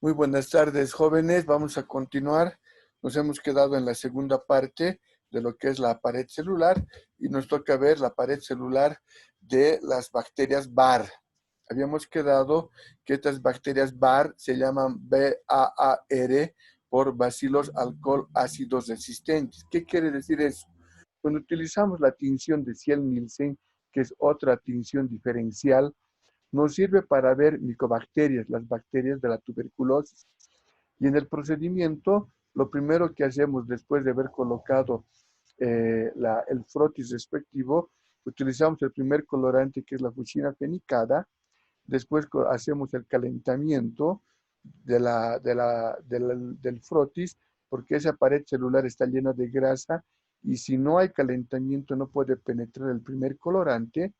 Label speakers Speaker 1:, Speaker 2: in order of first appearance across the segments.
Speaker 1: Muy buenas tardes, jóvenes. Vamos a continuar. Nos hemos quedado en la segunda parte de lo que es la pared celular y nos toca ver la pared celular de las bacterias Bar. Habíamos quedado que estas bacterias Bar se llaman BAAR por bacilos alcohol ácidos resistentes. ¿Qué quiere decir eso? Cuando utilizamos la tinción de Ciel-Nielsen, que es otra tinción diferencial, nos sirve para ver micobacterias, las bacterias de la tuberculosis. Y en el procedimiento, lo primero que hacemos después de haber colocado el frotis respectivo, utilizamos el primer colorante que es la fuchsina fenicada, después hacemos el calentamiento del frotis, porque esa pared celular está llena de grasa y si no hay calentamiento no puede penetrar el primer colorante.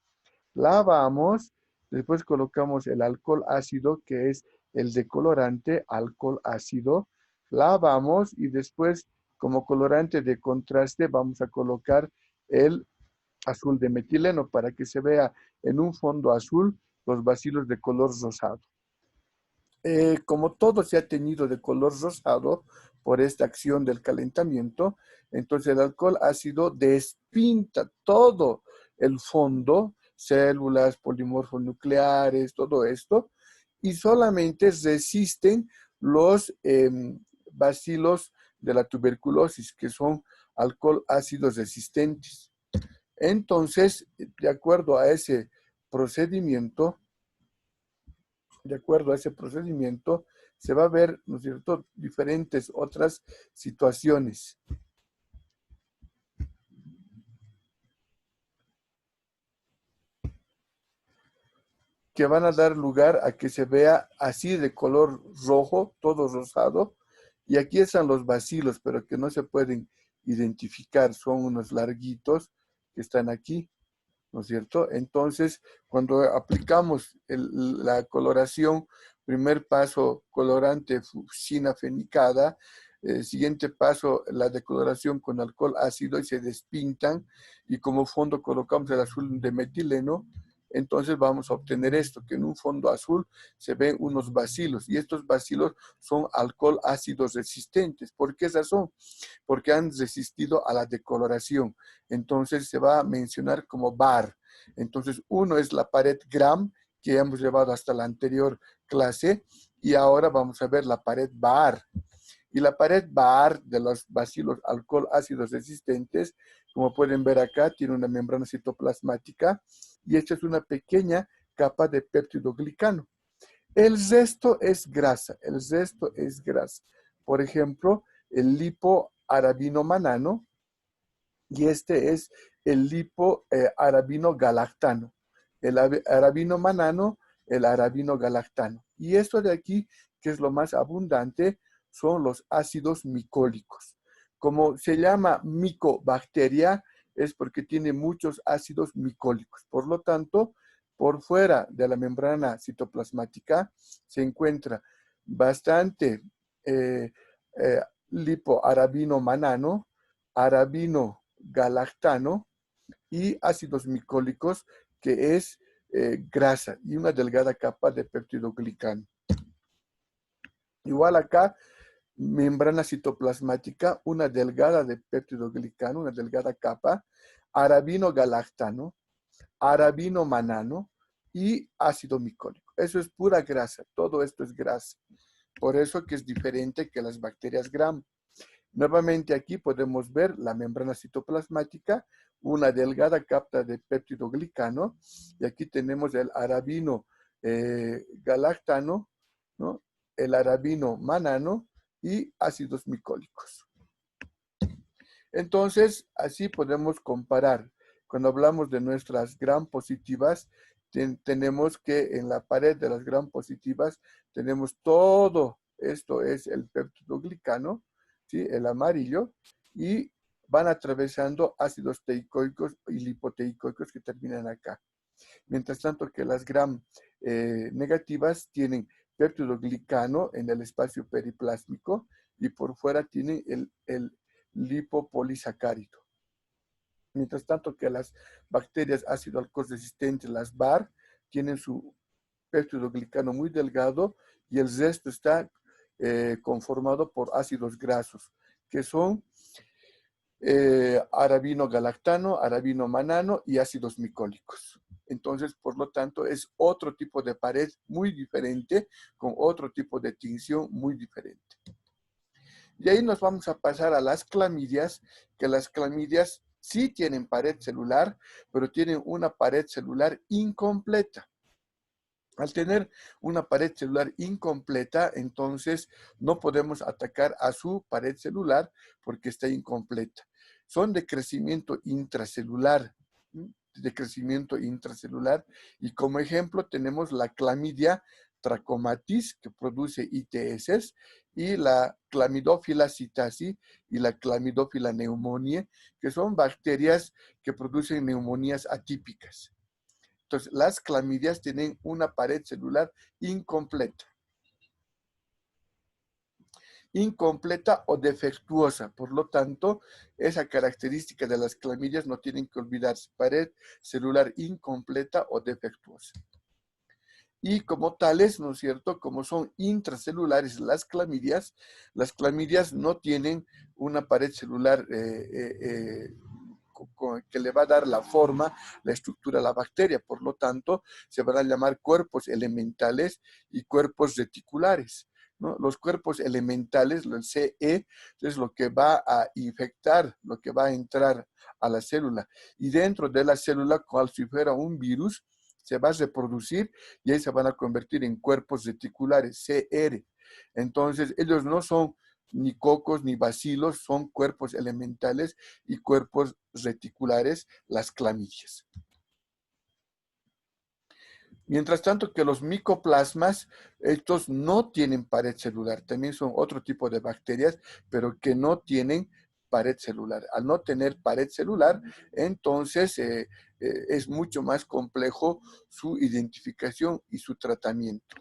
Speaker 1: Lavamos, después colocamos el alcohol ácido, que es el decolorante, alcohol ácido. Lavamos y después, como colorante de contraste, vamos a colocar el azul de metileno para que se vea en un fondo azul los bacilos de color rosado. Como todo se ha teñido de color rosado por esta acción del calentamiento, entonces el alcohol ácido despinta todo el fondo, células, polimorfos nucleares, todo esto, y solamente resisten los bacilos de la tuberculosis, que son alcohol ácidos resistentes. Entonces, de acuerdo a ese procedimiento, se va a ver, ¿no es cierto?, diferentes otras situaciones que van a dar lugar a que se vea así de color rojo, todo rosado, y aquí están los bacilos, pero que no se pueden identificar, son unos larguitos que están aquí, ¿no es cierto? Entonces, cuando aplicamos la coloración, primer paso, colorante fuchsina fenicada, siguiente paso, la decoloración con alcohol ácido y se despintan, y como fondo colocamos el azul de metileno, entonces vamos a obtener esto, que en un fondo azul se ven unos bacilos, y estos bacilos son alcohol ácidos resistentes. ¿Por qué razón? Porque han resistido a la decoloración. Entonces se va a mencionar como bar. Entonces uno es la pared Gram, que hemos llevado hasta la anterior clase, y ahora vamos a ver la pared bar. Y la pared bar de los bacilos alcohol ácidos resistentes, como pueden ver acá, tiene una membrana citoplasmática y esta es una pequeña capa de péptidoglicano. El resto es grasa, Por ejemplo, el lipoarabino manano, y este es el lipoarabino galactano. El arabino manano, el arabino galactano. Y esto de aquí, que es lo más abundante, son los ácidos micólicos. Como se llama micobacteria, es porque tiene muchos ácidos micólicos. Por lo tanto, por fuera de la membrana citoplasmática se encuentra bastante lipoarabino manano, arabino galactano y ácidos micólicos, que es grasa y una delgada capa de peptidoglicano. Igual acá, membrana citoplasmática, una delgada de peptidoglicano, una delgada capa, arabino galactano, arabino manano y ácido micólico. Eso es pura grasa, todo esto es grasa. Por eso que es diferente que las bacterias Gram. Nuevamente aquí podemos ver la membrana citoplasmática, una delgada capa de peptidoglicano, y aquí tenemos el arabino galactano, ¿no?, el arabino manano y ácidos micólicos. Entonces, así podemos comparar. Cuando hablamos de nuestras gram positivas, tenemos que en la pared de las gram positivas tenemos todo esto, es el peptidoglicano, ¿sí?, el amarillo, y van atravesando ácidos teicoicos y lipoteicoicos que terminan acá. Mientras tanto que las gram negativas tienen peptidoglicano en el espacio periplásmico y por fuera tienen el lipopolisacárido. Mientras tanto que las bacterias ácido alcohol resistentes, las BAR, tienen su peptidoglicano muy delgado y el resto está conformado por ácidos grasos, que son arabino galactano, arabino manano y ácidos micólicos. Entonces, por lo tanto, es otro tipo de pared muy diferente, con otro tipo de tinción muy diferente. Y ahí nos vamos a pasar a las clamidias, que las clamidias sí tienen pared celular, pero tienen una pared celular incompleta. Al tener una pared celular incompleta, entonces no podemos atacar a su pared celular porque está incompleta. Son de crecimiento intracelular, y como ejemplo tenemos la clamidia trachomatis, que produce ITS, y la Chlamydophila psittaci y la Chlamydophila pneumoniae, que son bacterias que producen neumonías atípicas. Entonces, las clamidias tienen una pared celular incompleta. Incompleta o defectuosa. Por lo tanto, esa característica de las clamidias no tienen que olvidarse. Pared celular incompleta o defectuosa. Y como tales, ¿no es cierto? Como son intracelulares las clamidias no tienen una pared celular que le va a dar la forma, la estructura a la bacteria. Por lo tanto, se van a llamar cuerpos elementales y cuerpos reticulares, ¿no? Los cuerpos elementales, el CE, es lo que va a infectar, lo que va a entrar a la célula. Y dentro de la célula, cual si fuera un virus, se va a reproducir y ahí se van a convertir en cuerpos reticulares, CR. Entonces, ellos no son ni cocos ni bacilos, son cuerpos elementales y cuerpos reticulares, las clamidias. Mientras tanto que los micoplasmas, estos no tienen pared celular, también son otro tipo de bacterias, pero que no tienen pared celular. Al no tener pared celular, entonces es mucho más complejo su identificación y su tratamiento,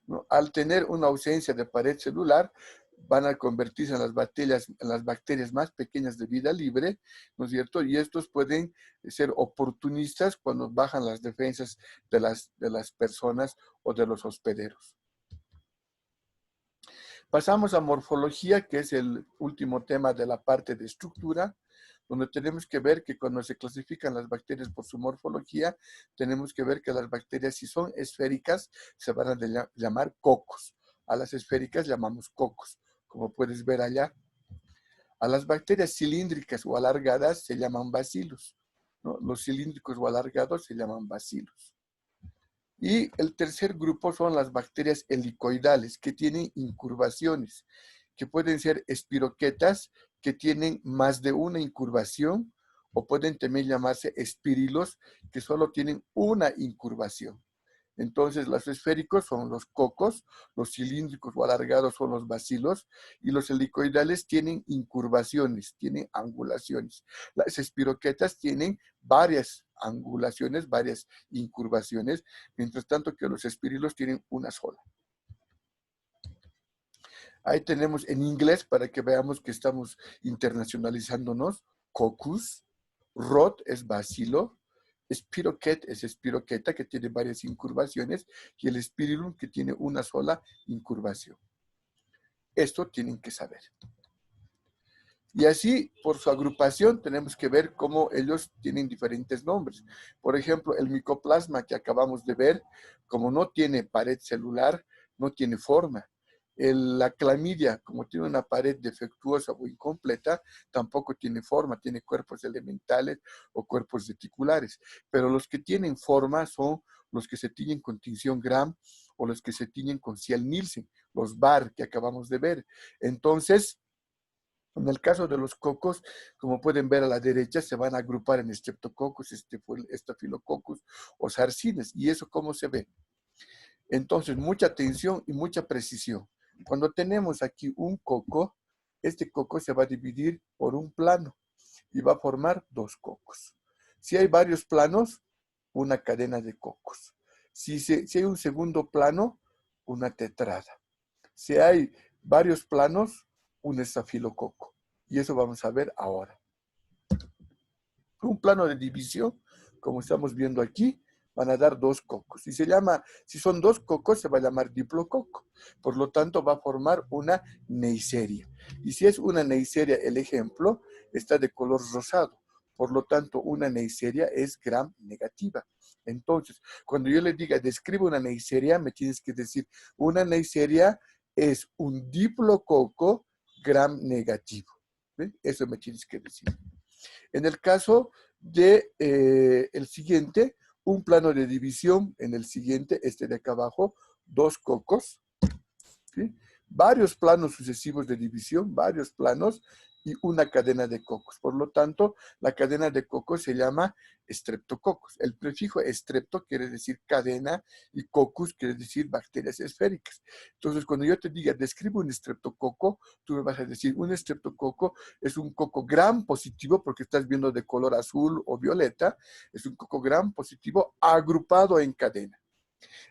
Speaker 1: ¿no? Al tener una ausencia de pared celular, van a convertirse en las bacterias más pequeñas de vida libre, ¿no es cierto? Y estos pueden ser oportunistas cuando bajan las defensas de las personas o de los hospederos. Pasamos a morfología, que es el último tema de la parte de estructura, donde tenemos que ver que cuando se clasifican las bacterias por su morfología, tenemos que ver que las bacterias, si son esféricas, se van a llamar cocos. A las esféricas llamamos cocos, como puedes ver allá. A las bacterias cilíndricas o alargadas se llaman bacilos, ¿no? Los cilíndricos o alargados se llaman bacilos. Y el tercer grupo son las bacterias helicoidales, que tienen incurvaciones, que pueden ser espiroquetas, que tienen más de una incurvación, o pueden también llamarse espirilos, que solo tienen una incurvación. Entonces, los esféricos son los cocos, los cilíndricos o alargados son los bacilos, y los helicoidales tienen incurvaciones, tienen angulaciones. Las espiroquetas tienen varias angulaciones, varias incurvaciones, mientras tanto que los espirilos tienen una sola. Ahí tenemos en inglés para que veamos que estamos internacionalizándonos. Coccus, rod es bacilo, spiroquet es espiroqueta, que tiene varias incurvaciones, y el spirilum, que tiene una sola incurvación. Esto tienen que saber. Y así, por su agrupación, tenemos que ver cómo ellos tienen diferentes nombres. Por ejemplo, el micoplasma que acabamos de ver, como no tiene pared celular, no tiene forma. La clamidia, como tiene una pared defectuosa o incompleta, tampoco tiene forma, tiene cuerpos elementales o cuerpos reticulares. Pero los que tienen forma son los que se tiñen con tinción Gram o los que se tiñen con Ciel-Nielsen, los BAR que acabamos de ver. Entonces, en el caso de los cocos, como pueden ver a la derecha, se van a agrupar en Streptococcus, Staphylococcus o Sarcines. ¿Y eso cómo se ve? Entonces, mucha atención y mucha precisión. Cuando tenemos aquí un coco, este coco se va a dividir por un plano y va a formar dos cocos. Si hay varios planos, una cadena de cocos. Si hay un segundo plano, una tetrada. Si hay varios planos, un estafilococo. Y eso vamos a ver ahora. Un plano de división, como estamos viendo aquí, van a dar 2 cocos. Si son 2 cocos, se va a llamar diplococo. Por lo tanto, va a formar una neisseria. Y si es una neisseria, el ejemplo está de color rosado. Por lo tanto, una neisseria es gram negativa. Entonces, cuando yo le diga, describe una neisseria, me tienes que decir, una neisseria es un diplococo gram negativo. ¿Ven? Eso me tienes que decir. En el caso de el siguiente, un plano de división, en el siguiente, este de acá abajo, 2 cocos, ¿sí? Varios planos sucesivos de división, varios planos y una cadena de cocos. Por lo tanto, la cadena de cocos se llama streptococos. El prefijo strepto quiere decir cadena y coccus quiere decir bacterias esféricas. Entonces, cuando yo te diga, describe un streptococo, tú me vas a decir, un streptococo es un coco gram positivo, porque estás viendo de color azul o violeta, es un coco gram positivo agrupado en cadena.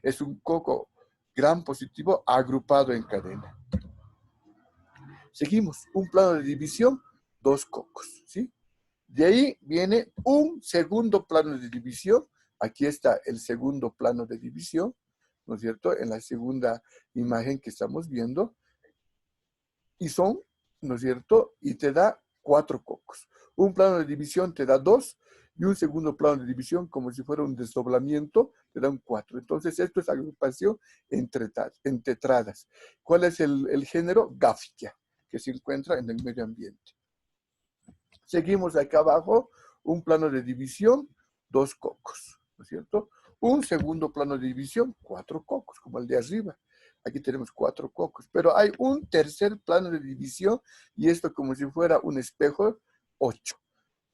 Speaker 1: Es un coco gram positivo agrupado en cadena. Seguimos, un plano de división, 2 cocos, ¿sí? De ahí viene un segundo plano de división. Aquí está el segundo plano de división, ¿no es cierto? En la segunda imagen que estamos viendo. Y son, ¿no es cierto? Y te da 4 cocos. Un plano de división te da 2 y un segundo plano de división, como si fuera un desdoblamiento, te da un 4. Entonces, esto es agrupación en tetradas. ¿Cuál es el género? Gafia, que se encuentra en el medio ambiente. Seguimos acá abajo, un plano de división, 2 cocos, ¿no es cierto? Un segundo plano de división, 4 cocos, como el de arriba. Aquí tenemos 4 cocos, pero hay un tercer plano de división y esto como si fuera un espejo, 8.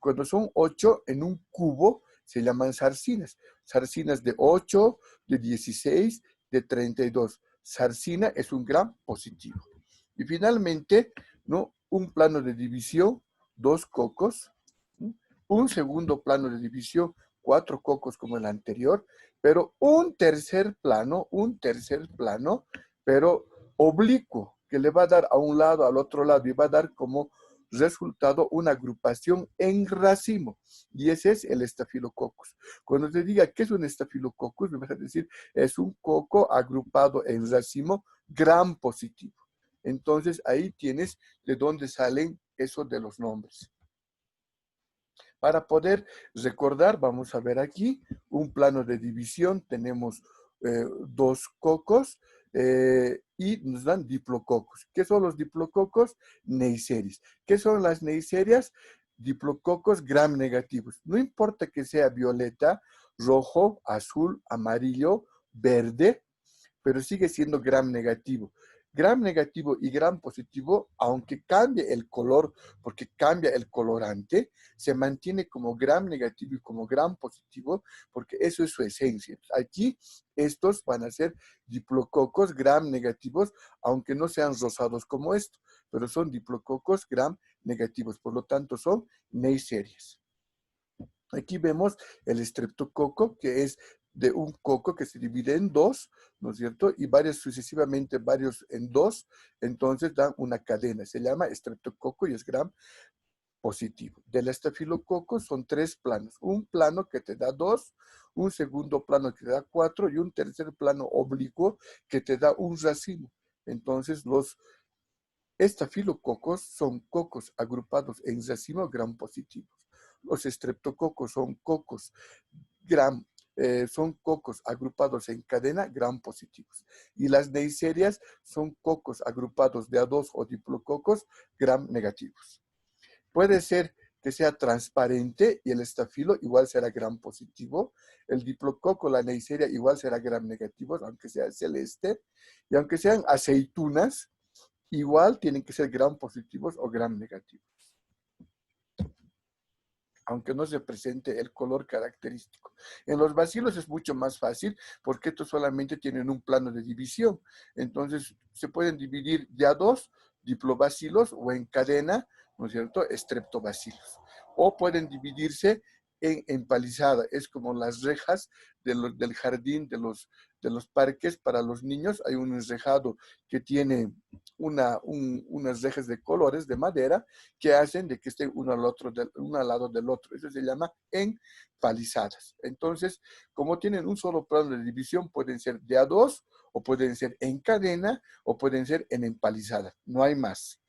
Speaker 1: Cuando son 8 en un cubo, se llaman zarcinas. Zarcinas de 8, de 16, de 32. Zarcina es un gram positivo. Y finalmente, ¿no? Un plano de división, 2 cocos. ¿Sí? Un segundo plano de división, 4 cocos como el anterior, pero un tercer plano, pero oblicuo, que le va a dar a un lado, al otro lado, y va a dar como resultado una agrupación en racimo. Y ese es el estafilococcus. Cuando te diga qué es un estafilococcus, me vas a decir, es un coco agrupado en racimo gram positivo. Entonces, ahí tienes de dónde salen esos de los nombres. Para poder recordar, vamos a ver aquí un plano de división. Tenemos 2 cocos y nos dan diplococos. ¿Qué son los diplococos? Neisseries. ¿Qué son las neisserias? Diplococos gram negativos. No importa que sea violeta, rojo, azul, amarillo, verde, pero sigue siendo gram negativo. Gram negativo y gram positivo, aunque cambie el color, porque cambia el colorante, se mantiene como gram negativo y como gram positivo, porque eso es su esencia. Aquí estos van a ser diplococos gram negativos, aunque no sean rosados como esto, pero son diplococos gram negativos, por lo tanto son neisserias. Aquí vemos el estreptococo, que es de un coco que se divide en 2, ¿no es cierto? Y varios sucesivamente, varios en 2, entonces dan una cadena. Se llama estreptococo y es gram positivo. Del estafilococo son 3 planos. Un plano que te da 2, un segundo plano que te da 4 y un tercer plano oblicuo que te da un racimo. Entonces los estafilococos son cocos agrupados en racimo gram positivos. Los estreptococos son cocos agrupados en cadena gram positivos. Y las neisserias son cocos agrupados de a 2 o diplococos gram negativos. Puede ser que sea transparente y el estafilo igual será gram positivo. El diplococo, la neisseria, igual será gram negativo, aunque sea celeste. Y aunque sean aceitunas, igual tienen que ser gram positivos o gram negativos, aunque no se presente el color característico. En los bacilos es mucho más fácil porque estos solamente tienen un plano de división. Entonces se pueden dividir de a 2 diplobacilos o en cadena, ¿no es cierto?, estreptobacilos. O pueden dividirse en empalizada. Es como las rejas del jardín, de los parques para los niños. Hay un enrejado que tiene unas rejas de colores de madera que hacen de que estén uno al lado del otro. Eso se llama empalizadas. Entonces, como tienen un solo plano de división, pueden ser de a dos, o pueden ser en cadena, o pueden ser en empalizada. No hay más.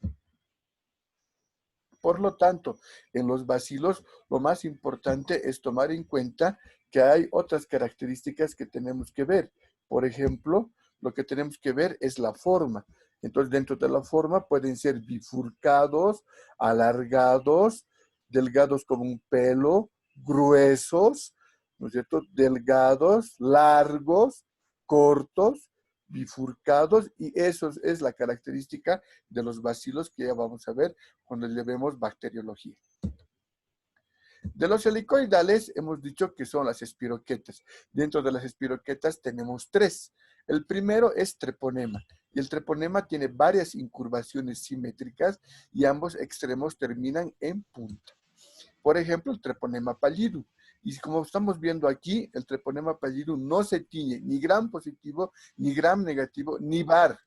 Speaker 1: Por lo tanto, en los bacilos, lo más importante es tomar en cuenta que hay otras características que tenemos que ver. Por ejemplo, lo que tenemos que ver es la forma. Entonces, dentro de la forma pueden ser bifurcados, alargados, delgados como un pelo, gruesos, ¿no es cierto? Delgados, largos, cortos, bifurcados, y eso es la característica de los bacilos que ya vamos a ver cuando le vemos bacteriología. De los helicoidales hemos dicho que son las espiroquetas. Dentro de las espiroquetas tenemos tres. El primero es treponema. Y el treponema tiene varias incurvaciones simétricas y ambos extremos terminan en punta. Por ejemplo, el treponema pallidum. Y como estamos viendo aquí, el treponema pallidum no se tiñe ni gram positivo, ni gram negativo, ni bar.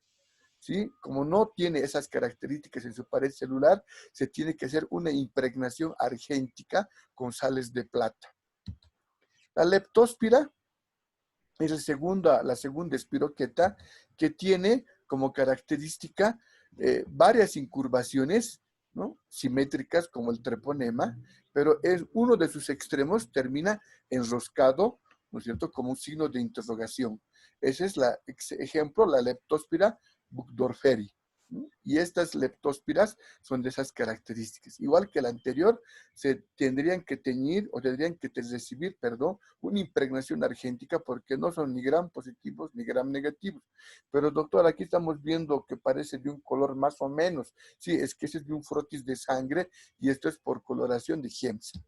Speaker 1: ¿Sí? Como no tiene esas características en su pared celular, se tiene que hacer una impregnación argéntica con sales de plata. La leptóspira es la segunda espiroqueta que tiene como característica varias incurvaciones, ¿no? Simétricas como el treponema, pero uno de sus extremos termina enroscado, ¿no es cierto?, como un signo de interrogación. Ese es ejemplo, la leptóspira Burgdorferi. Y estas leptóspiras son de esas características. Igual que la anterior, se tendrían que teñir o tendrían que recibir, perdón, una impregnación argéntica porque no son ni gram positivos ni gram negativos. Pero doctor, aquí estamos viendo que parece de un color más o menos. Sí, es que ese es de un frotis de sangre y esto es por coloración de Giemsa.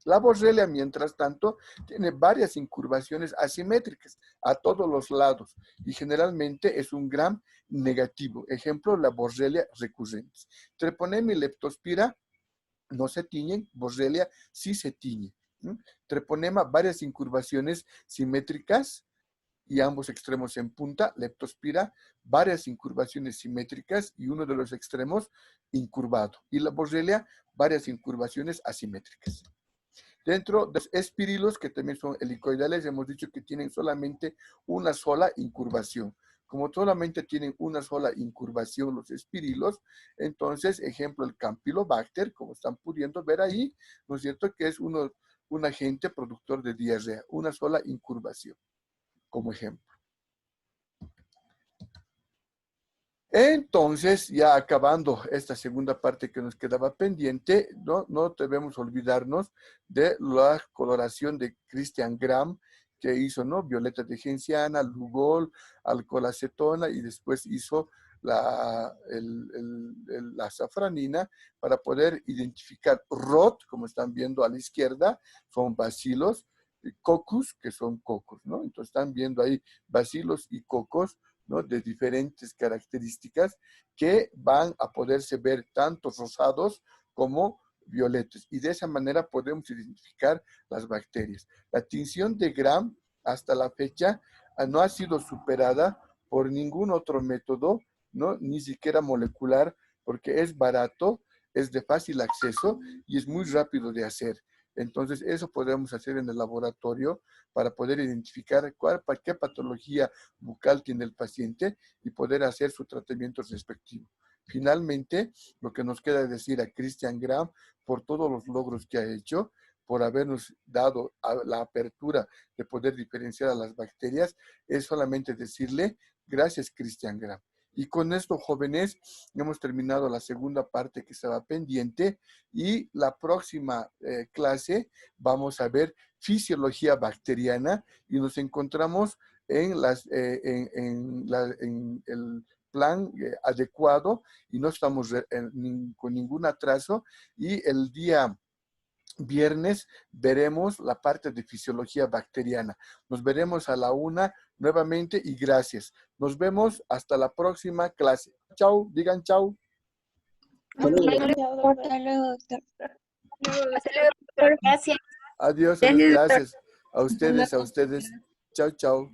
Speaker 1: La Borrelia, mientras tanto, tiene varias incurvaciones asimétricas a todos los lados y generalmente es un gram negativo. Ejemplo, la Borrelia recurrente. Treponema y leptospira no se tiñen, Borrelia sí se tiñe. Treponema, varias incurvaciones simétricas y ambos extremos en punta. Leptospira, varias incurvaciones simétricas y uno de los extremos incurvado. Y la Borrelia, varias incurvaciones asimétricas. Dentro de los espirilos, que también son helicoidales, hemos dicho que tienen solamente una sola incurvación. Como solamente tienen una sola incurvación los espirilos, entonces, ejemplo, el Campylobacter, como están pudiendo ver ahí, ¿no es cierto?, que es un agente productor de diarrea, una sola incurvación, como ejemplo. Entonces, ya acabando esta segunda parte que nos quedaba pendiente, no debemos olvidarnos de la coloración de Christian Gram, que hizo, ¿no?, violeta de genciana, lugol, alcoholacetona, y después hizo la safranina para poder identificar rot, como están viendo a la izquierda, son bacilos, cocos, que son cocos, ¿no? Entonces están viendo ahí bacilos y cocos, ¿no?, de diferentes características que van a poderse ver tanto rosados como violetas. Y de esa manera podemos identificar las bacterias. La tinción de Gram hasta la fecha no ha sido superada por ningún otro método, ¿no?, ni siquiera molecular, porque es barato, es de fácil acceso y es muy rápido de hacer. Entonces, eso podemos hacer en el laboratorio para poder identificar qué patología bucal tiene el paciente y poder hacer su tratamiento respectivo. Finalmente, lo que nos queda decir a Christian Gram por todos los logros que ha hecho, por habernos dado la apertura de poder diferenciar a las bacterias, es solamente decirle gracias, Christian Gram. Y con esto, jóvenes, hemos terminado la segunda parte que estaba pendiente y la próxima clase vamos a ver fisiología bacteriana y nos encontramos en el plan adecuado y no estamos con ningún atraso, y el día viernes veremos la parte de fisiología bacteriana. Nos veremos a la 1 nuevamente y gracias. Nos vemos hasta la próxima clase. Chau, digan chau.
Speaker 2: Hasta luego, doctor.
Speaker 3: Hasta luego, doctor. Gracias.
Speaker 1: Adiós, adiós.
Speaker 2: Gracias, doctor.
Speaker 1: Gracias a
Speaker 2: Hasta
Speaker 1: ustedes, a
Speaker 2: luego.
Speaker 1: ustedes. Chao, chao.